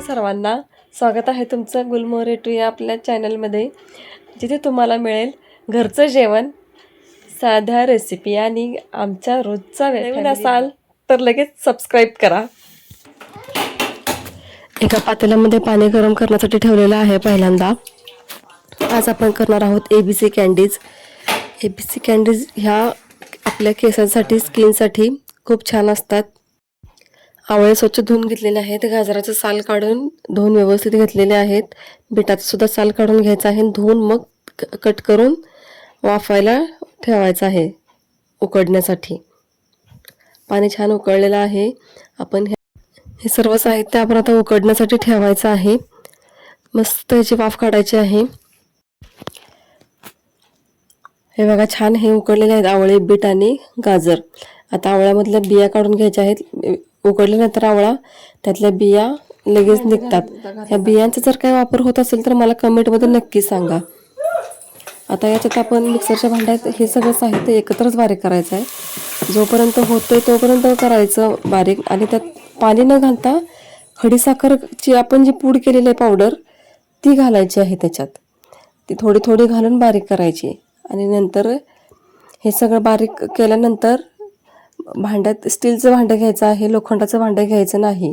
सर्वांना, स्वागत आहे तुमचं गुलमोहर टू या आपल्या चॅनलमध्ये, जिथे तुम्हाला मिळेल घरचं जेवण, साध्या रेसिपी आणि आमच्या रोजचा नवीन असाल तर लगेच सबस्क्राईब करा. एका पातेल्यामध्ये पाणी गरम करण्यासाठी ठेवलेलं आहे. पहिल्यांदा आज आपण करणार आहोत ABC कँडीज. ABC कँडीज ह्या आपल्या केसांसाठी, स्किनसाठी खूप छान असतात. आवळे स्वच्छ धुवून घेतलेले आहेत. गाजराचं साल काढून धुवून व्यवस्थित घेतलेले आहेत. बीटाचं सुद्धा साल काढून घ्यायचं आहे. धुवून मग कट करून वाफायला ठेवायचं आहे उकडण्यासाठी. पाणी छान उकळलेलं आहे. आपण हे सर्व साहित्य आपण आता उकडण्यासाठी ठेवायचं आहे. मस्त याची वाफ काढायची आहे. हे बघा, छान हे उकडलेले आहेत आवळे, बीट आणि गाजर. आता आवळ्यामधल्या बिया काढून घ्यायच्या आहेत. उकडल्यानंतर आवळा त्यातल्या बिया लगेच निघतात. ह्या बियांचा जर काही वापर होत असेल तर मला कमेंटमध्ये नक्की सांगा. आता याच्यात आपण मिक्सरच्या भांड्यात हे सगळं साहित्य एकत्रच बारीक करायचं आहे. जोपर्यंत होतंय तोपर्यंत करायचं बारीक. आणि त्यात पाणी न घालता खडीसाखरची आपण जी पूड केलेली आहे पावडर, ती घालायची आहे त्याच्यात. ती थोडी थोडी घालून बारीक करायची. आणि नंतर हे सगळं बारीक केल्यानंतर भांड्यात, स्टीलचं भांडं घ्यायचं आहे, लोखंडाचं भांडं घ्यायचं नाही.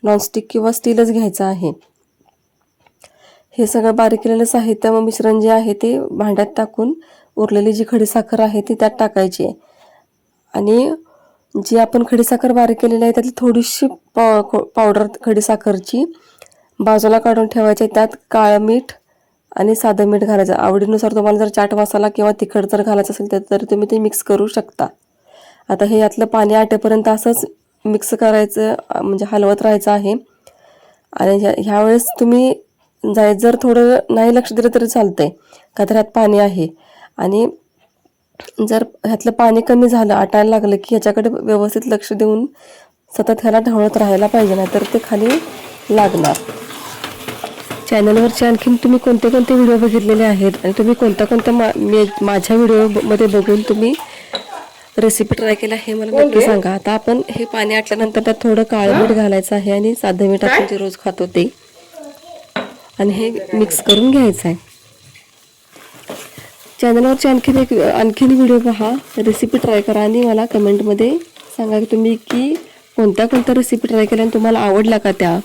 नॉनस्टिक किंवा स्टीलच घ्यायचं आहे. हे सगळं बारीक केलेलं साहित्य व मिश्रण जे आहे ते भांड्यात टाकून उरलेली जी खडीसाखर आहे ती त्यात टाकायची. आणि जी आपण खडीसाखर बारीक केलेली आहे त्यातली थोडीशी पावडर खडीसाखरची बाजूला काढून ठेवायची. त्यात काळं मीठ आणि साधं मीठ घालायचं. आवडीनुसार तुम्हाला जर चाट मसाला किंवा तिखट जर घालायचं असेल तर तुम्ही ते मिक्स करू शकता. आता हे यातलं पाणी आटेपर्यंत असंच मिक्स करायचं, म्हणजे हलवत राहायचं आहे. आणि ह्या वेळेस तुम्ही जर थोडं नाही लक्ष दिलं तरी चालतंय, का तर ह्यात पाणी आहे. आणि जर ह्यातलं पाणी कमी झालं, आटायला लागलं की ह्याच्याकडे व्यवस्थित लक्ष देऊन सतत ह्याला ढवळत राहायला पाहिजे, नाही तर ते खाली लागणार. चॅनलवरचे आणखीन तुम्ही कोणते कोणते व्हिडिओ बघितलेले आहेत आणि तुम्ही कोणत्या माझ्या व्हिडिओमध्ये बघून तुम्ही रेसिपी ट्राय केला हे मला नक्की सांगा. आता आपण हे पाणी आटल्यानंतर त्यात थोडं काळं मीठ घालायचं आहे आणि साधं मीठ आपण जे रोज खातो ते, आणि हे मिक्स करून घ्यायचं आहे. चॅनलवरचे आणखीन व्हिडिओ पहा, रेसिपी ट्राय करा आणि मला कमेंटमध्ये सांगा की तुम्ही कोणत्या रेसिपी ट्राय केल्या आणि तुम्हाला आवडला का त्या.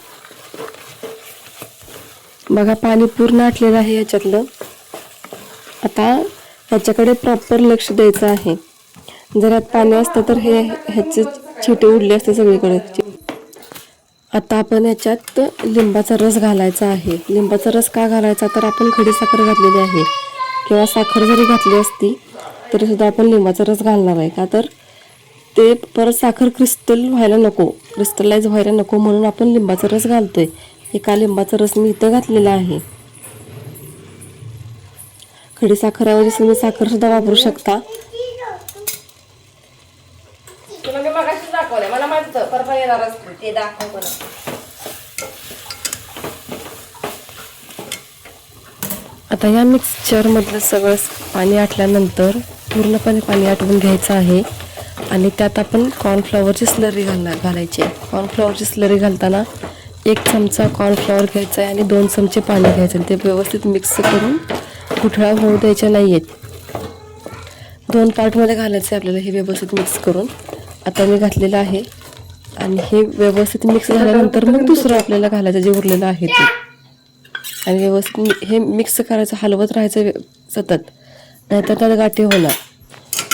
बघा, पाणी पूर्ण आटलेलं आहे ह्याच्यातलं. आता ह्याच्याकडे प्रॉपर लक्ष द्यायचं आहे. जर यात पाणी असतं तर ह्याचे छिटे उडले असते सगळीकडे. आता आपण याच्यात लिंबाचा रस घालायचा आहे. लिंबाचा रस का घालायचा, तर आपण खडीसाखर घातलेली आहे, किंवा साखर जरी घातली असती तरी सुद्धा आपण लिंबाचा रस घालणार आहे. का तर ते परत साखर क्रिस्टलाइज व्हायला नको म्हणून आपण लिंबाचा रस घालतोय. एका लिंबाचा रस मी इथं घातलेला आहे. खडीसाखरऐवजी तुम्ही साखर सुद्धा वापरू शकता. मला माहिती परत येणार ते दाखव. आता या मिक्सचरमधलं सगळं पाणी आटल्यानंतर पूर्णपणे पाणी आटवून घ्यायचं आहे. आणि त्यात आपण कॉर्नफ्लॉवरची स्लरी घालायची. कॉर्नफ्लॉवरची स्लरी घालताना 1 चमचा कॉर्नफ्लॉवर घ्यायचा आहे आणि 2 चमचे पाणी घ्यायचं. ते व्यवस्थित मिक्स करून गुठळा होऊ द्यायच्या नाही आहेत. 2 पार्टमध्ये घालायचं आहे आपल्याला हे व्यवस्थित मिक्स करून. आता मी घातलेलं आहे आणि हे व्यवस्थित मिक्स झाल्यानंतर मग दुसरं आपल्याला घालायचं जे उरलेलं आहे ते. आणि व्यवस्थित हे मिक्स करायचं, हलवत राहायचं सतत, नाहीतर त्यात गाठी होणार.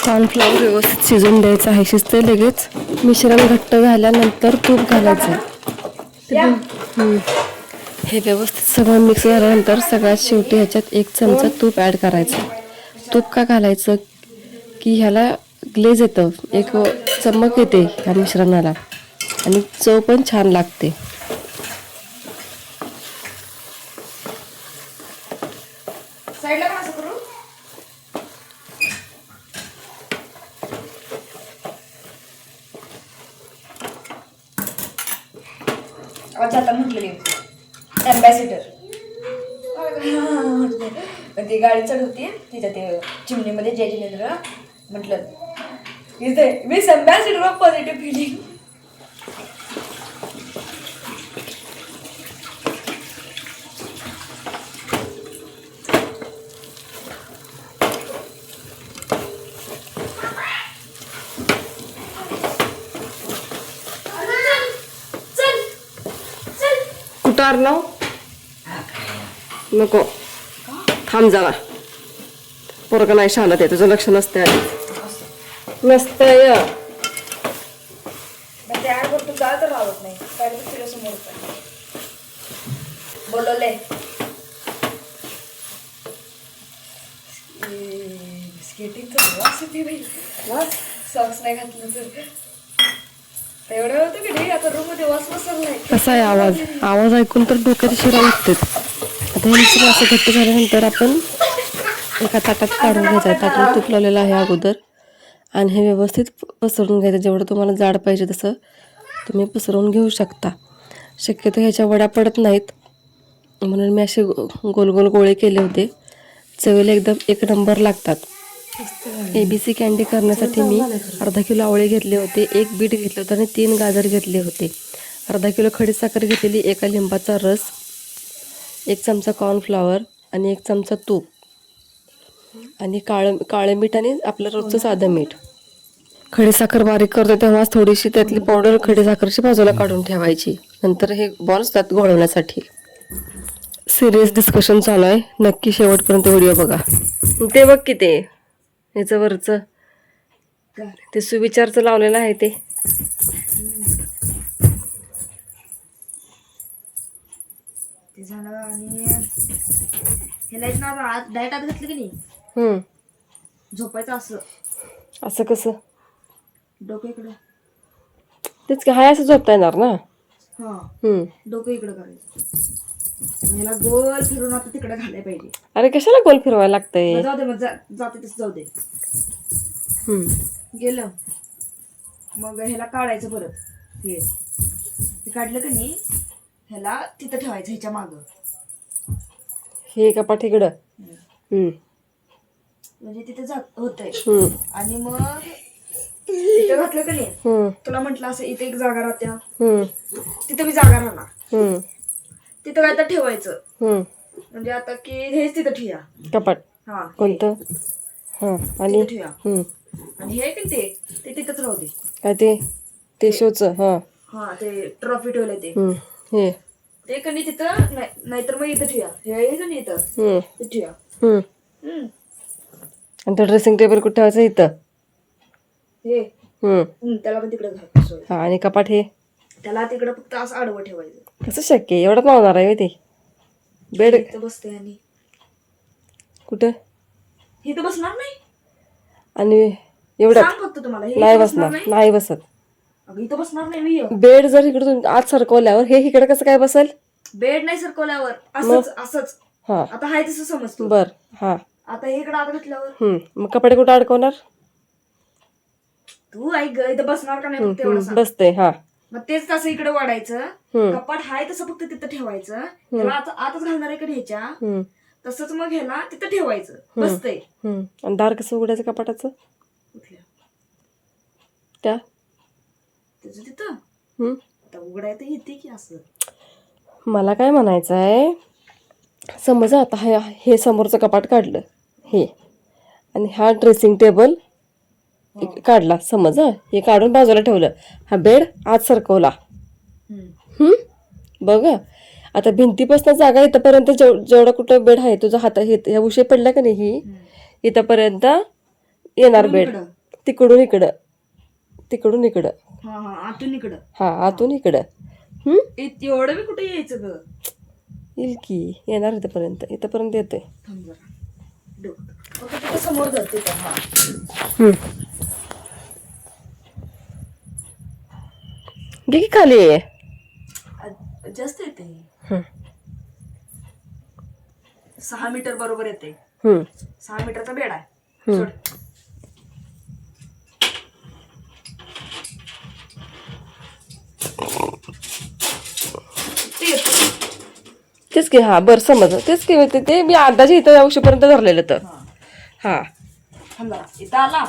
कॉर्नफ्लॉवर व्यवस्थित शिजून द्यायचं आहे. शिजते लगेच. मिश्रण घट्ट झाल्यानंतर तूप घालायचं. हे व्यवस्थित सगळं मिक्स झाल्यानंतर सगळ्यात शेवटी ह्याच्यात 1 चमचा तूप ॲड करायचं. तूप का घालायचं, की ह्याला ग्लेज येतं, एक चमक येते ह्या मिश्रणाला आणि चव पण छान लागते. आता म्हटलेली ॲम्बॅसिडर ती गाडी चढवते तिच्या ते चिमणीमध्ये जय जिनेंद्र म्हटलं miss ambassador of positive feeling. कुठं आरलाव नको थांब जरा पोरगं नाही शाळेत आहे तुझं लक्ष नसतंय नसतंय ते ऍड करतो जा तर राहत नाही काय तुझ्या समोर बोलवलंय स्केटिंगचा वास येते बाई वास सॉक्स नाही घातलं तर एवढं होतं की नाही आता रूम मध्ये वास बसलाय कसा आहे आवाज आवाज ऐकून तर डोक्याची शिरा उठते आता हे सगळं असं घट्ट झाल्यानंतर आपण एका ताटात काढून घ्यायचं आहे ताटाला तूप लावलेलं आहे अगोदर आणि हे व्यवस्थित पसरून घ्यायचं जेवढं तुम्हाला जाड पाहिजे तसं तुम्ही पसरवून घेऊ शकता शक्यतो ह्याच्या वड्या पडत नाहीत म्हणून मी असे गोल गोल गोळे केले होते चवीला एकदम एक नंबर लागतात ABC कॅन्डी करण्यासाठी मी अर्धा किलो आवळे घेतले होते 1 बीट घेतलं होतं आणि 3 गाजर घेतले होते अर्धा किलो खडीसाखर घेतलेली 1 लिंबाचा रस 1 चमचा कॉर्नफ्लॉवर आणि 1 चमचा तूप आणि काळं मीठ आणि आपलं रोजचं साधं मीठ खडीसाखर बारीक करतो तेव्हाच थोडीशी त्यातली पावडर खडीसाखरची बाजूला काढून ठेवायची नंतर हे बॉल्स त्यात घोळवण्यासाठी सिरियस डिस्कशन चालू आहे नक्की शेवटपर्यंत व्हिडिओ बघा ते बघ की ते ह्याचं वरचं ते सुविचारचं लावलेलं आहे ते झालं आणि ह्याला एक ना डाएट आत घातलं की नाही झोपायचं असं असं कसं डोकं इकडं तेच की हाय असं झोपता येणार ना हा डोकं इकडं करायचं ह्याला गोल फिरून आता तिकडे घालायला पाहिजे अरे कशाला गोल फिरवायला लागतंय जाऊ दे मग जाते तसं जाऊ दे गेलं मग ह्याला काढायचं परत हे काढलं की नाही ह्याला तिथं ठेवायचं ह्याच्या मागं हे कपाट इकडं म्हणजे तिथे जात होतंय आणि मग तिथं घातलं की नाही तुला म्हटलं असं इथे एक जागा राहत्या तिथं मी जागा राहणार तिथं काय तर ठेवायचं म्हणजे आता की हेच तिथं ठेवा कपाट हा कोणतं हा आणि ठेवा आणि हे की ते तिथंच राहू दे काय ते शोचं हा ते ट्रॉफी ठेवलंय ते हे ते कणी तिथं नाहीतर मग इथं ठेवा हे कणी इथं ते ठेवा आणि तो ड्रेसिंग टेबल कुठे ठेवायचं इथं हे त्याला पण तिकडे घालायचं हा आणि कपाट हे त्याला तिकडं फक्त असं आडवं ठेवायचं कसं शक्य एवढं मावणार आहे ते बेड इथं बसते आणि कुठं इथं बसणार नाही आणि एवढं सांग फक्त तुम्हाला हे नाही इथं बसणार नाही बसत अगं इथं बसणार नाही मी बेड जर इकडून आत सरकवल्यावर हे इकडे कसं काय बसेल बेड नाही सरकवल्यावर असंच हा आता हाय तसं समजतो बर हा आता हे इकडे आत घातल्यावर मग कपडे कुठं अडकवणार तू ऐक ग इथं बसणार का नाही फक्त एवढं सांग. बसते हा मग तेच तसं इकडे वाढायचं कपाट हाय तसं फक्त तिथं ठेवायचं ह्याला आतच घालणार आहे का ह्याच्या तसंच मग ह्याला तिथं ठेवायचं बसतंय आणि दार कसं उघडायचं कपाटाचं कुठल्या त्या त्याचं तिथं आता उघडायचं येते की असं मला काय म्हणायचं आहे समजा आता हे समोरचं कपाट काढलं हे आणि हा ड्रेसिंग टेबल काढला समज हे काढून बाजूला ठेवलं हा बेड आत सरकवला बघ आता भिंतीपासून जागा इथपर्यंत जेवढा कुठं बेड आहे तुझा हात ह्या उशी पडला का नाही इथपर्यंत येणार बेड तिकडून इकडं हा आतून इकडं एवढं मी कुठे यायचं ग येईल की येणार इथपर्यंत येते समोर जाते घे की खाली जास्त येते 6 मीटर बरोबर येते 6 मीटरचा बेड आहे सोड. तेच की हा बरं समज तेच की ते मी अंदाजे इथं औषधपर्यंत धरलेलं तर हा इथं आला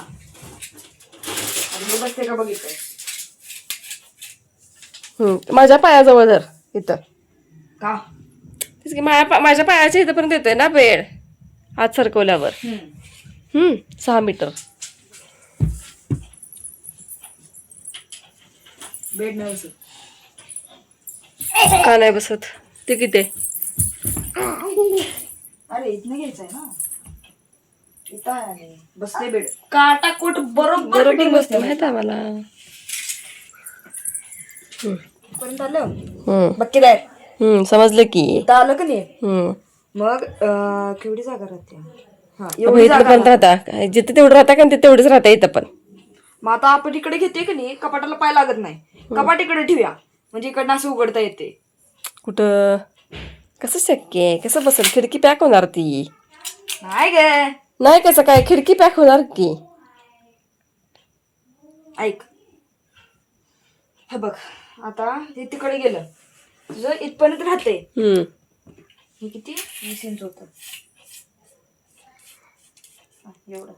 बसते का बघितलं माझ्या पायाजवळ धर इथं का तेच की माझ्या पायाच्या इथंपर्यंत येतोय ना बेड हात सरकवल्यावर 6 मीटर बेड नाही बसत का नाही बसत ते किती आहे? अरे इथनं घ्यायचंय ना, इथं आहे बसते बेड, काटा कोट बरोबर बरोबर fitting बसते बसते माहित आहे मला. पर्यंत आलं बक्की दाय. समजलं की. इथं आलं का नाही, हम्म. मग केवढी जागा राहते, हा अबे, एवढी इथलं जागा पण राहते. राहता जिथे तेवढं राहता का ते तेवढंच राहता इथं पण. मग आता आपण इकडे घेते का नाही, कपाटाला पाय लागत नाही, कपाट इकडे ठेवूया म्हणजे इकडनं असं उघडता येते. कुठं कसं शक्य आहे? कसं बसेल? खिडकी पॅक होणार ती. नाही ग, नाही कसं काय, खिडकी पॅक होणार की. ऐक, हे बघ आता हे तिकडे गेलं, तुझं इथपर्यंत राहते. हे किती 20 इंच होत, एवढं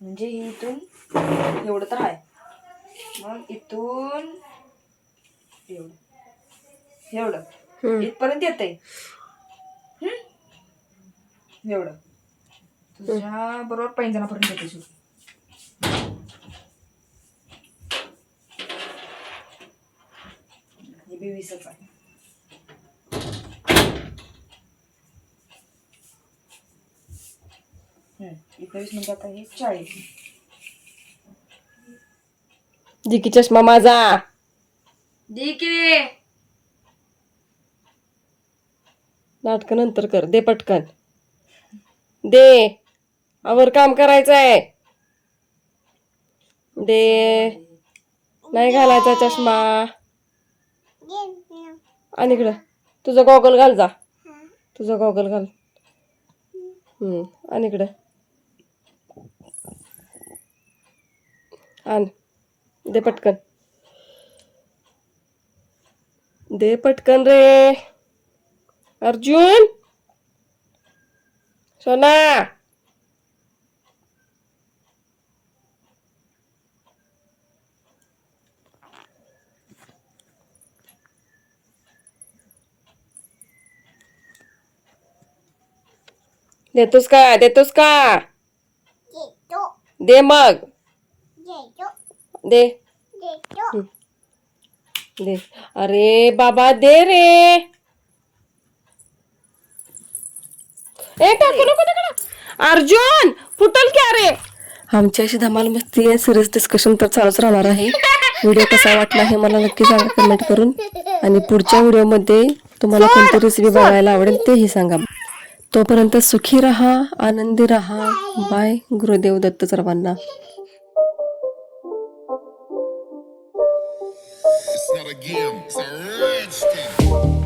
म्हणजे हे इथून एवढं तर आहे. मग इथून एवढं एवढं इथपर्यंत येते. एवढं तुझ्या बरोबर पैंजणापर्यंत येते. हे बी 20च आहे. इथं 20 म्हणजे आता हे 40. जिकी चष्मा माझा. दे की नाटकं नंतर कर, दे पटकन दे, आवर काम करायचंय. दे, नाही घालायचा चष्मा. आणि इकडं तुझा गॉगल घाल जा, तुझा गॉगल घाल. आणि इकडं आण, दे पटकन, दे पटकन रे अर्जुन. सोना, देतोस का? देतोस का? दे मग, दे. दे. अरे बाबा दे रे. ए टाकू नको तिकडं. अर्जुन फुटल क्या रे. आमची अशी धमाल मस्ती आहे, सिरियस डिस्कशन तर चालूच राहणार आहे. व्हिडिओ कसा वाटला हे मला नक्की सांगा कमेंट करून. आणि पुढच्या व्हिडिओमध्ये तुम्हाला कोणती रेसिपी बघायला आवडेल तेही सांगा. तोपर्यंत सुखी राहा, आनंदी राहा. बाय. गुरुदेव दत्त सर्वांना. It's not a game, it's a rich thing.